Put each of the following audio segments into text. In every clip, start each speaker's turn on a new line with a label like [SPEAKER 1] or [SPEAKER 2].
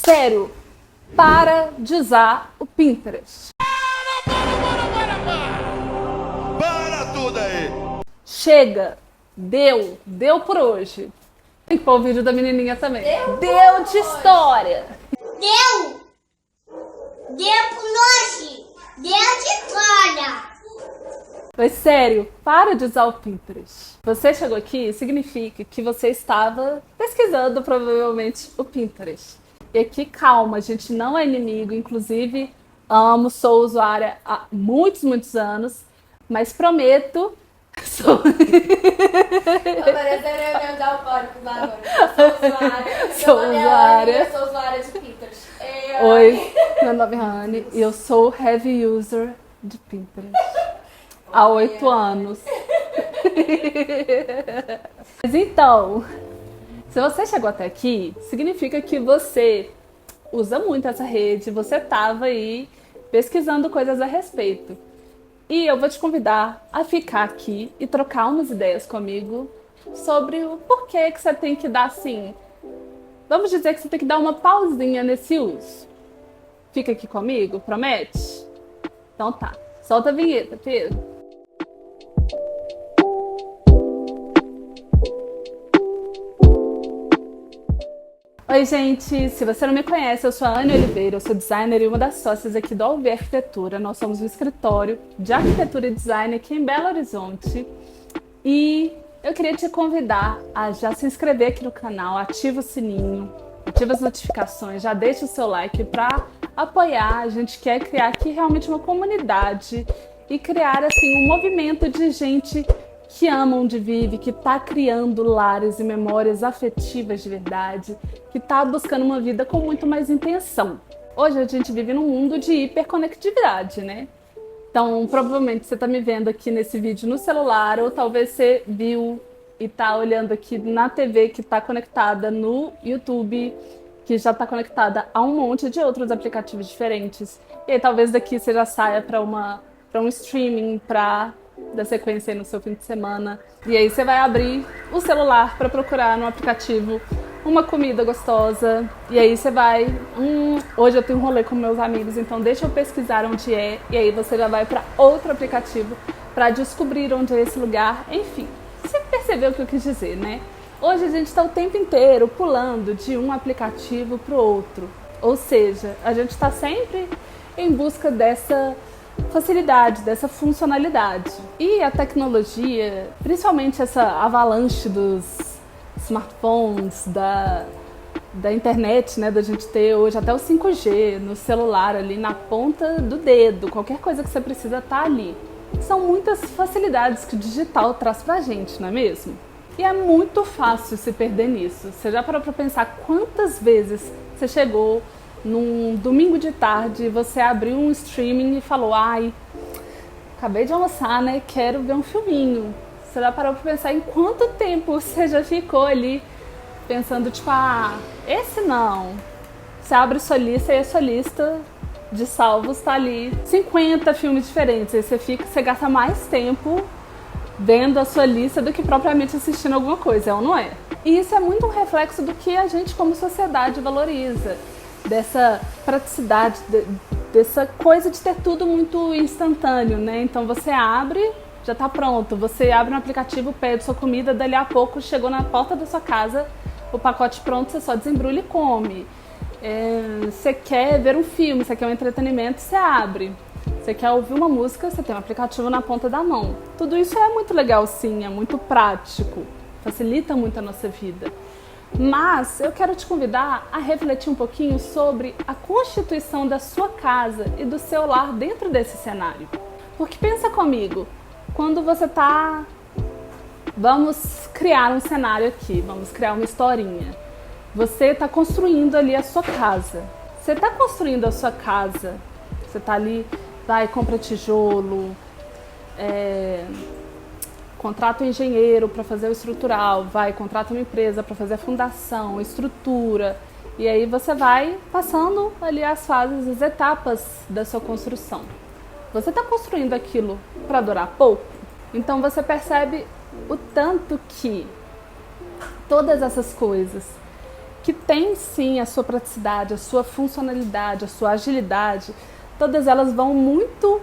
[SPEAKER 1] Sério, para de usar o Pinterest.
[SPEAKER 2] Para tudo aí!
[SPEAKER 1] Chega! Deu por hoje. Tem que pôr o vídeo da menininha também. Deu de história!
[SPEAKER 3] Deu por nós! Deu de história!
[SPEAKER 1] Mas sério, para de usar o Pinterest. Você chegou aqui, significa que você estava pesquisando provavelmente o Pinterest. E aqui, calma, a gente não é inimigo, inclusive amo, sou usuária há muitos anos, mas prometo... Sou...
[SPEAKER 4] Tô parecendo reunião de alcoólicos agora. Eu sou usuária. Eu sou usuária de Pinterest.
[SPEAKER 1] Oi, meu nome é Rani e eu sou heavy user de Pinterest há 8 anos. Mas então, se você chegou até aqui, significa que você usa muito essa rede, você estava aí pesquisando coisas a respeito. E eu vou te convidar a ficar aqui e trocar umas ideias comigo sobre o porquê que você tem que dar assim. Vamos dizer que você tem que dar uma pausinha nesse uso. Fica aqui comigo, promete? Então tá, solta a vinheta, Pedro. Oi gente, se você não me conhece, eu sou a Anne Oliveira, eu sou designer e uma das sócias aqui do Alvi Arquitetura. Nós somos um escritório de arquitetura e design aqui em Belo Horizonte. E eu queria te convidar a já se inscrever aqui no canal, ativa o sininho, ativa as notificações, já deixa o seu like para apoiar. A gente quer criar aqui realmente uma comunidade e criar assim um movimento de gente que ama onde vive, que está criando lares e memórias afetivas de verdade, que está buscando uma vida com muito mais intenção. Hoje a gente vive num mundo de hiperconectividade, né? Então, provavelmente você está me vendo aqui nesse vídeo no celular, ou talvez você viu e está olhando aqui na TV que está conectada no YouTube, que já está conectada a um monte de outros aplicativos diferentes. E aí talvez daqui você já saia para um streaming, para dar sequência aí no seu fim de semana. E aí você vai abrir o celular para procurar no aplicativo uma comida gostosa. E aí você vai... hoje eu tenho um rolê com meus amigos, então deixa eu pesquisar onde é. E aí você já vai para outro aplicativo para descobrir onde é esse lugar. Enfim, você percebeu o que eu quis dizer, né? Hoje a gente está o tempo inteiro pulando de um aplicativo para o outro. Ou seja, a gente está sempre em busca dessa facilidade, dessa funcionalidade. E a tecnologia, principalmente essa avalanche dos smartphones, da internet, né, da gente ter hoje até o 5G no celular ali na ponta do dedo, qualquer coisa que você precisa tá ali. São muitas facilidades que o digital traz pra gente, não é mesmo? E é muito fácil se perder nisso. Você já parou pra pensar quantas vezes você chegou num domingo de tarde, você abriu um streaming e falou: ai, acabei de almoçar, né? Quero ver um filminho. Você já parou pra pensar em quanto tempo você já ficou ali pensando, tipo, esse não. Você abre sua lista e a sua lista de salvos tá ali 50 filmes diferentes. Aí você gasta mais tempo vendo a sua lista do que propriamente assistindo alguma coisa, é ou não é? E isso é muito um reflexo do que a gente como sociedade valoriza. Dessa praticidade, dessa coisa de ter tudo muito instantâneo, né? Então você abre, já tá pronto. Você abre um aplicativo, pede sua comida, dali a pouco chegou na porta da sua casa, o pacote pronto, você só desembrulha e come. Você quer ver um filme, você quer um entretenimento, você abre. Você quer ouvir uma música, você tem um aplicativo na ponta da mão. Tudo isso é muito legal sim, é muito prático, facilita muito a nossa vida. Mas eu quero te convidar a refletir um pouquinho sobre a constituição da sua casa e do seu lar dentro desse cenário. Porque pensa comigo, quando você tá... Vamos criar um cenário aqui, vamos criar uma historinha. Você está construindo ali a sua casa. Você está construindo a sua casa, você está ali, vai, compra tijolo, contrata um engenheiro para fazer o estrutural, vai, contrata uma empresa para fazer a fundação, a estrutura, e aí você vai passando ali as fases, as etapas da sua construção. Você está construindo aquilo para durar pouco? Então você percebe o tanto que todas essas coisas que tem sim a sua praticidade, a sua funcionalidade, a sua agilidade, todas elas vão muito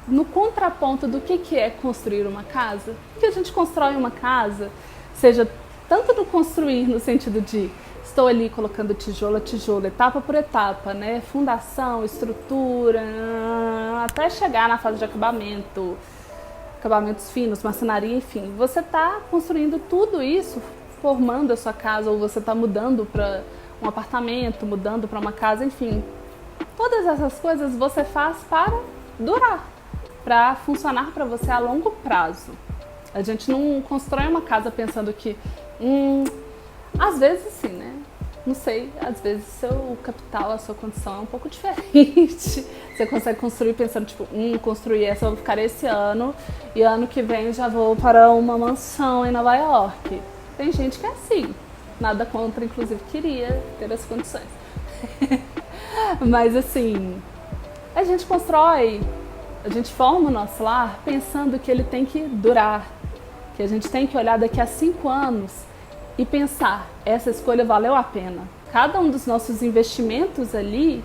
[SPEAKER 1] no contraponto do que é construir uma casa. Porque a gente constrói uma casa, seja tanto no construir, no sentido de estou ali colocando tijolo a tijolo, etapa por etapa, né? Fundação, estrutura, até chegar na fase de acabamento, acabamentos finos, marcenaria, enfim. Você está construindo tudo isso, formando a sua casa, ou você está mudando para um apartamento, mudando para uma casa, enfim. Todas essas coisas você faz para durar, para funcionar para você a longo prazo. A gente não constrói uma casa pensando que, às vezes sim, né? Não sei, às vezes seu capital, a sua condição é um pouco diferente. Você consegue construir pensando, tipo, construir essa, eu vou ficar esse ano, e ano que vem já vou para uma mansão em Nova York. Tem gente que é assim, nada contra, inclusive queria ter as condições. Mas assim, a gente constrói, a gente forma o nosso lar pensando que ele tem que durar, que a gente tem que olhar daqui a 5 anos e pensar, essa escolha valeu a pena. Cada um dos nossos investimentos ali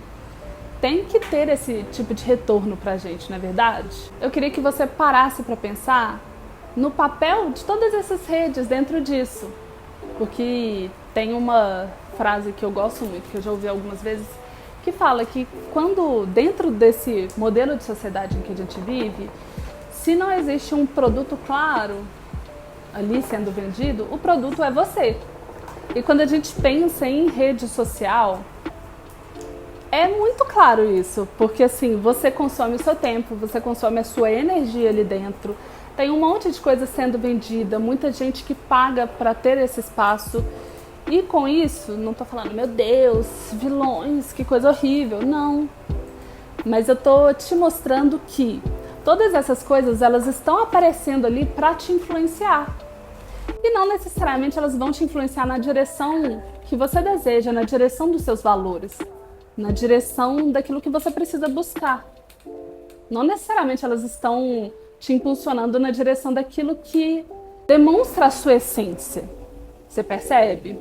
[SPEAKER 1] tem que ter esse tipo de retorno pra gente, não é verdade? Eu queria que você parasse para pensar no papel de todas essas redes dentro disso. Porque tem uma frase que eu gosto muito, que eu já ouvi algumas vezes, que fala que quando dentro desse modelo de sociedade em que a gente vive, se não existe um produto claro ali sendo vendido, o produto é você. E quando a gente pensa em rede social, é muito claro isso, porque assim, você consome o seu tempo, você consome a sua energia ali dentro, tem um monte de coisa sendo vendida, muita gente que paga para ter esse espaço, e com isso, não tô falando, meu Deus, vilões, que coisa horrível, não. Mas eu tô te mostrando que todas essas coisas, elas estão aparecendo ali para te influenciar. E não necessariamente elas vão te influenciar na direção que você deseja, na direção dos seus valores, na direção daquilo que você precisa buscar. Não necessariamente elas estão te impulsionando na direção daquilo que demonstra a sua essência. Você percebe?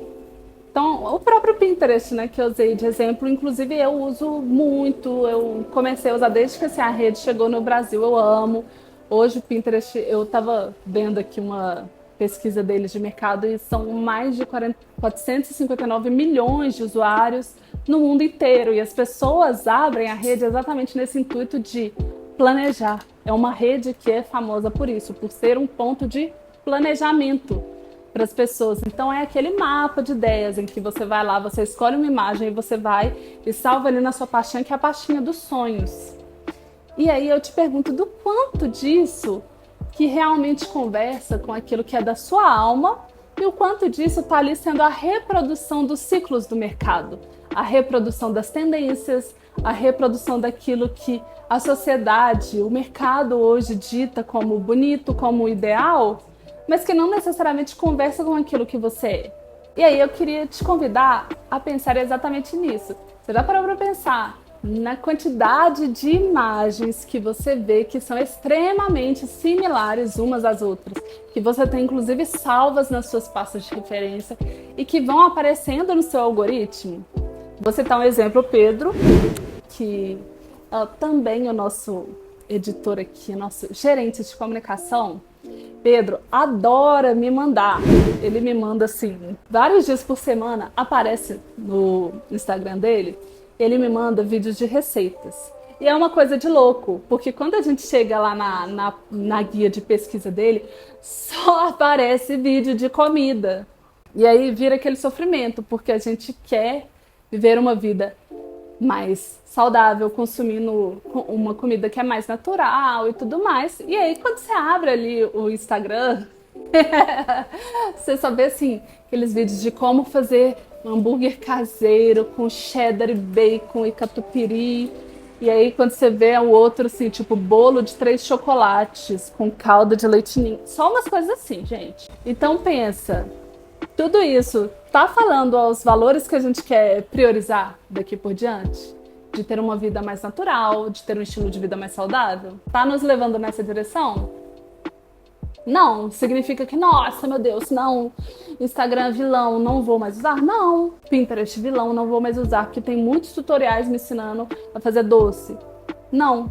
[SPEAKER 1] Então, o próprio Pinterest, né, que eu usei de exemplo, inclusive eu uso muito, eu comecei a usar desde que assim, a rede chegou no Brasil, eu amo. Hoje o Pinterest, eu estava vendo aqui uma pesquisa deles de mercado e são mais de 459 milhões de usuários no mundo inteiro. E as pessoas abrem a rede exatamente nesse intuito de planejar. É uma rede que é famosa por isso, por ser um ponto de planejamento para as pessoas. Então é aquele mapa de ideias em que você vai lá, você escolhe uma imagem e você vai e salva ali na sua pastinha, que é a pastinha dos sonhos. E aí eu te pergunto do quanto disso que realmente conversa com aquilo que é da sua alma e o quanto disso está ali sendo a reprodução dos ciclos do mercado, a reprodução das tendências, a reprodução daquilo que a sociedade, o mercado hoje dita como bonito, como ideal, mas que não necessariamente conversa com aquilo que você é. E aí eu queria te convidar a pensar exatamente nisso. Você já parou para pensar na quantidade de imagens que você vê que são extremamente similares umas às outras, que você tem inclusive salvas nas suas pastas de referência e que vão aparecendo no seu algoritmo? Vou citar um exemplo, o Pedro, que também é o nosso editor aqui, nosso gerente de comunicação. Pedro adora me mandar, ele me manda assim, vários dias por semana, aparece no Instagram dele, ele me manda vídeos de receitas. E é uma coisa de louco, porque quando a gente chega lá na guia de pesquisa dele, só aparece vídeo de comida. E aí vira aquele sofrimento, porque a gente quer viver uma vida mais saudável, consumindo uma comida que é mais natural e tudo mais. E aí quando você abre ali o Instagram, você só vê assim, aqueles vídeos de como fazer um hambúrguer caseiro com cheddar e bacon e catupiry. E aí quando você vê o outro assim, tipo bolo de 3 chocolates com calda de leite ninho. Só umas coisas assim, gente. Então pensa, tudo isso tá falando aos valores que a gente quer priorizar daqui por diante? De ter uma vida mais natural, de ter um estilo de vida mais saudável? Tá nos levando nessa direção? Não, significa que, nossa, meu Deus, não, Instagram vilão, não vou mais usar? Não. Pinterest vilão, não vou mais usar, porque tem muitos tutoriais me ensinando a fazer doce. Não.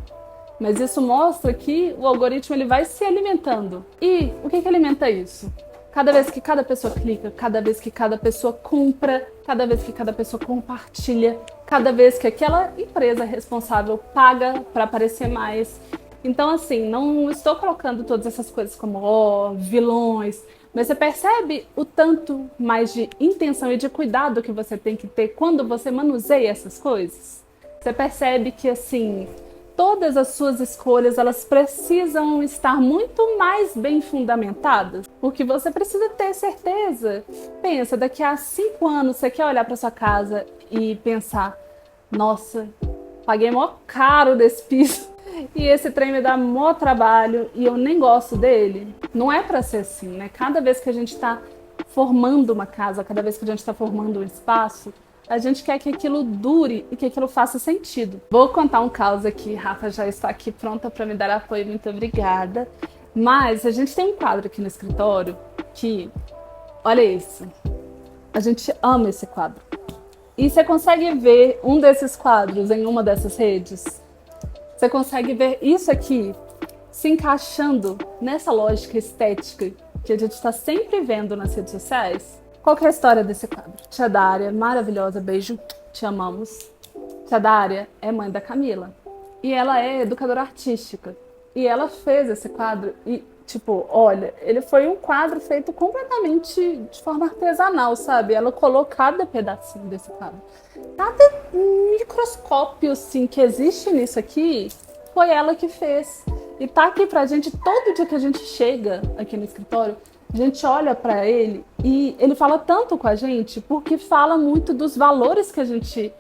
[SPEAKER 1] Mas isso mostra que o algoritmo ele vai se alimentando. E o que alimenta isso? Cada vez que cada pessoa clica, cada vez que cada pessoa compra, cada vez que cada pessoa compartilha, cada vez que aquela empresa responsável paga para aparecer mais. Então, assim, não estou colocando todas essas coisas como vilões, mas você percebe o tanto mais de intenção e de cuidado que você tem que ter quando você manuseia essas coisas? Você percebe que, assim, todas as suas escolhas, elas precisam estar muito mais bem fundamentadas, porque você precisa ter certeza. Pensa, daqui a 5 anos você quer olhar para sua casa e pensar, nossa, paguei mó caro desse piso e esse trem me dá mó trabalho e eu nem gosto dele. Não é para ser assim, né? Cada vez que a gente está formando uma casa, cada vez que a gente está formando um espaço, a gente quer que aquilo dure e que aquilo faça sentido. Vou contar um caos aqui, Rafa já está aqui pronta para me dar apoio, muito obrigada. Mas a gente tem um quadro aqui no escritório que, olha isso, a gente ama esse quadro. E você consegue ver um desses quadros em uma dessas redes? Você consegue ver isso aqui se encaixando nessa lógica estética que a gente está sempre vendo nas redes sociais? Qual que é a história desse quadro? Tia Dária, maravilhosa, beijo, te amamos. Tia Dária é mãe da Camila e ela é educadora artística. E ela fez esse quadro e, tipo, olha, ele foi um quadro feito completamente de forma artesanal, sabe? Ela colocou cada pedacinho desse quadro. Cada microscópio, assim, que existe nisso aqui, foi ela que fez. E tá aqui pra gente, todo dia que a gente chega aqui no escritório, a gente olha para ele e ele fala tanto com a gente porque fala muito dos valores que a gente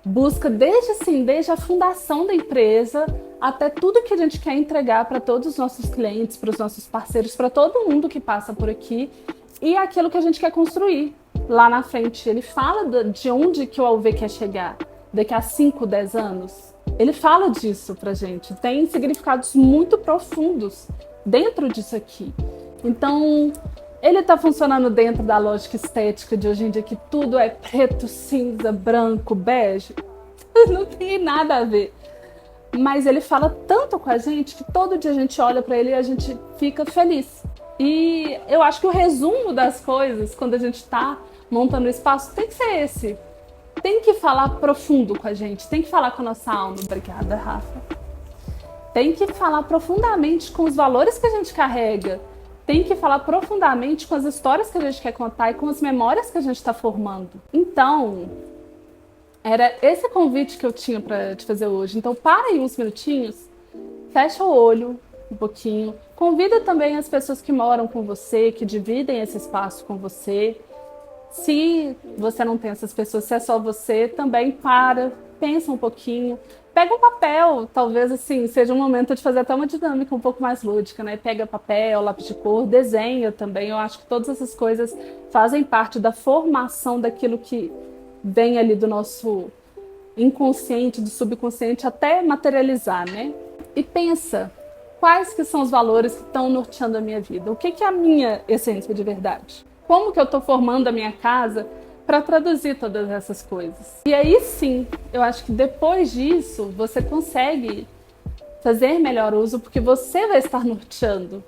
[SPEAKER 1] busca desde a fundação da empresa até tudo que a gente quer entregar para todos os nossos clientes, para os nossos parceiros, para todo mundo que passa por aqui e aquilo que a gente quer construir lá na frente. Ele fala de onde que o AUV quer chegar daqui a 5, 10 anos. Ele fala disso pra gente. Tem significados muito profundos dentro disso aqui. Então, ele está funcionando dentro da lógica estética de hoje em dia, que tudo é preto, cinza, branco, bege. Não tem nada a ver. Mas ele fala tanto com a gente que todo dia a gente olha para ele e a gente fica feliz. E eu acho que o resumo das coisas, quando a gente está montando o espaço, tem que ser esse. Tem que falar profundo com a gente, tem que falar com a nossa alma. Obrigada, Rafa. Tem que falar profundamente com os valores que a gente carrega. Tem que falar profundamente com as histórias que a gente quer contar e com as memórias que a gente está formando. Então, era esse convite que eu tinha para te fazer hoje. Então, para aí uns minutinhos, fecha o olho um pouquinho, convida também as pessoas que moram com você, que dividem esse espaço com você. Se você não tem essas pessoas, se é só você, também pensa um pouquinho. Pega um papel, talvez assim, seja um momento de fazer até uma dinâmica um pouco mais lúdica, né? Pega papel, lápis de cor, desenha também. Eu acho que todas essas coisas fazem parte da formação daquilo que vem ali do nosso inconsciente, do subconsciente, até materializar, né? E pensa, quais que são os valores que estão norteando a minha vida? O que é a minha essência de verdade? Como que eu estou formando a minha casa para traduzir todas essas coisas? E aí sim, eu acho que depois disso você consegue fazer melhor uso, porque você vai estar norteando.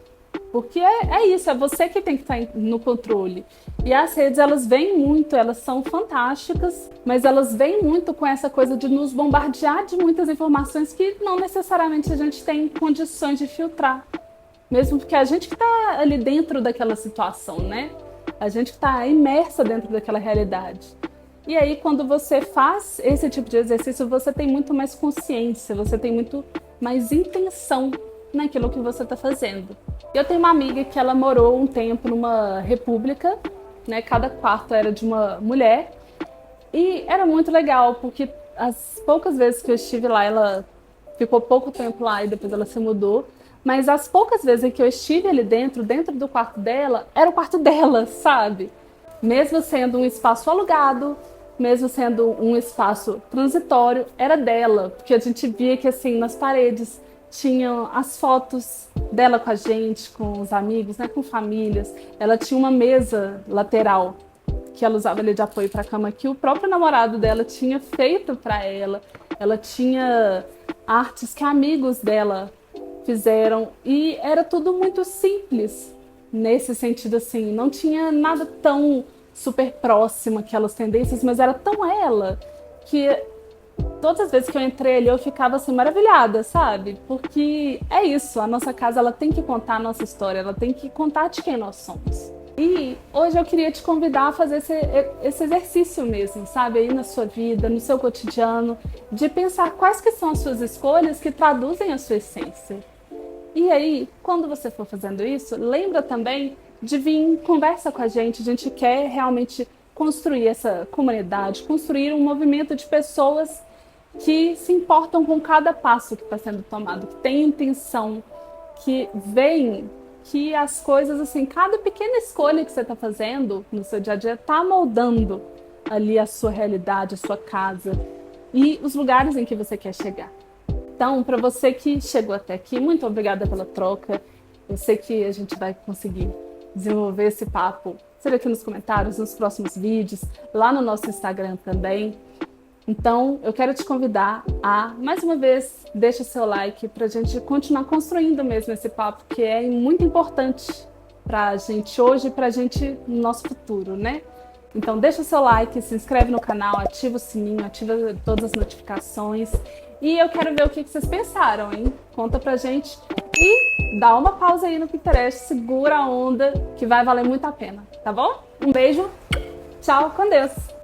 [SPEAKER 1] Porque é isso, é você que tem que estar no controle. E as redes, elas vêm muito, elas são fantásticas, mas elas vêm muito com essa coisa de nos bombardear de muitas informações que não necessariamente a gente tem condições de filtrar. Mesmo porque a gente que está ali dentro daquela situação, né? A gente que está imersa dentro daquela realidade. E aí, quando você faz esse tipo de exercício, você tem muito mais consciência, você tem muito mais intenção naquilo que você está fazendo. Eu tenho uma amiga que ela morou um tempo numa república, né? Cada quarto era de uma mulher. E era muito legal, porque as poucas vezes que eu estive lá, ela ficou pouco tempo lá e depois ela se mudou. Mas as poucas vezes em que eu estive ali dentro do quarto dela, era o quarto dela, sabe? Mesmo sendo um espaço alugado, mesmo sendo um espaço transitório, era dela. Porque a gente via que, assim, nas paredes tinha as fotos dela com a gente, com os amigos, né, com famílias. Ela tinha uma mesa lateral que ela usava ali de apoio para a cama, que o próprio namorado dela tinha feito para ela. Ela tinha artes que amigos dela fizeram e era tudo muito simples nesse sentido, assim, não tinha nada tão super próximo aquelas tendências, mas era tão ela que todas as vezes que eu entrei ali eu ficava assim maravilhada, sabe? Porque é isso, a nossa casa ela tem que contar a nossa história, ela tem que contar de quem nós somos. E hoje eu queria te convidar a fazer esse exercício mesmo, sabe? Aí na sua vida, no seu cotidiano, de pensar quais que são as suas escolhas que traduzem a sua essência. E aí, quando você for fazendo isso, lembra também de vir conversa com a gente quer realmente construir essa comunidade, construir um movimento de pessoas que se importam com cada passo que está sendo tomado, que tem intenção, que veem que as coisas, assim, cada pequena escolha que você está fazendo no seu dia a dia está moldando ali a sua realidade, a sua casa e os lugares em que você quer chegar. Então, para você que chegou até aqui, muito obrigada pela troca. Eu sei que a gente vai conseguir desenvolver esse papo, seja aqui nos comentários, nos próximos vídeos, lá no nosso Instagram também. Então, eu quero te convidar a, mais uma vez, deixa seu like para a gente continuar construindo mesmo esse papo, que é muito importante para a gente hoje e para a gente no nosso futuro, né? Então, deixa seu like, se inscreve no canal, ativa o sininho, ativa todas as notificações. E eu quero ver o que vocês pensaram, hein? Conta pra gente e dá uma pausa aí no Pinterest, segura a onda, que vai valer muito a pena, tá bom? Um beijo, tchau, com Deus!